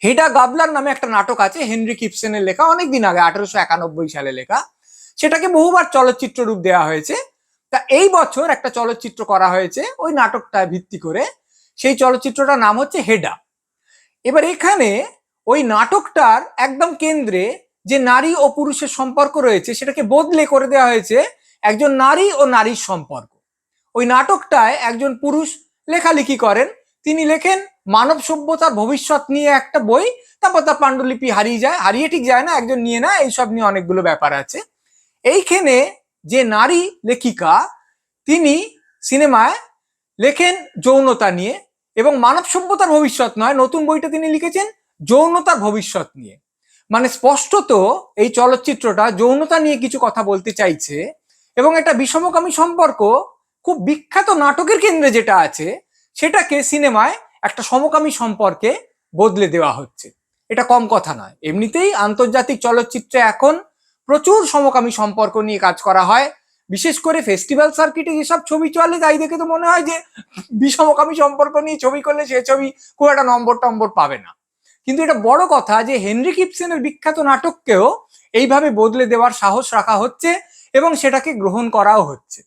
হেডা গাবলার নামে একটা নাটক আছে, হেনরি কিপসেনের লেখা, অনেকদিন আগে 1891 সালে লেখা। সেটাকে বহুবার চলচ্চিত্র রূপ দেওয়া হয়েছে। তা এই বছর একটা চলচ্চিত্র করা হয়েছে ওই নাটকটা ভিত্তি করে। সেই চলচ্চিত্রটার নাম হচ্ছে হেডা। এবার এখানে ওই নাটকটার একদম কেন্দ্রে যে নারী ও পুরুষের সম্পর্ক রয়েছে সেটাকে বদলে করে দেওয়া হয়েছে একজন নারী ও নারীর সম্পর্ক। ওই নাটকটায় একজন পুরুষ লেখালেখি করেন, তিনি লেখেন মানব সভ্যতার ভবিষ্যৎ নিয়ে একটা বই। তারপর তার পাণ্ডুলিপি হারিয়ে যায়, হারিয়ে ঠিক যায় না, একজন নিয়ে না, এইসব নিয়ে অনেকগুলো ব্যাপার আছে। এইখানে যে নারী লেখিকা, তিনি সিনেমায় লেখেন যৌনতা নিয়ে, এবং মানব সভ্যতার ভবিষ্যৎ নয়, নতুন বইটা তিনি লিখেছেন যৌনতার ভবিষ্যৎ নিয়ে। মানে স্পষ্টত এই চলচ্চিত্রটা যৌনতা নিয়ে কিছু কথা বলতে চাইছে, এবং এটা বিষমকামী সম্পর্ক খুব বিখ্যাত নাটকের কেন্দ্রে যেটা আছে সেটাকে সিনেমায় একটা সমকামী সম্পর্কে বদলে দেওয়া হচ্ছে। এটা কম কথা নয়। এমনিতেই আন্তর্জাতিক চলচ্চিত্রে এখন প্রচুর সমকামী সম্পর্ক নিয়ে কাজ করা হয়, বিশেষ করে ফেস্টিভ্যাল সার্কিটে যেসব ছবি চলে তাই দেখে তো মনে হয় যে বিষমকামী সম্পর্ক নিয়ে ছবি করলে সে ছবি খুব একটা নম্বর পাবে না। কিন্তু এটা বড় কথা যে হেনরি কিপসেনের বিখ্যাত নাটককেও এইভাবে বদলে দেওয়ার সাহস রাখা হচ্ছে এবং সেটাকে গ্রহণ করাও হচ্ছে।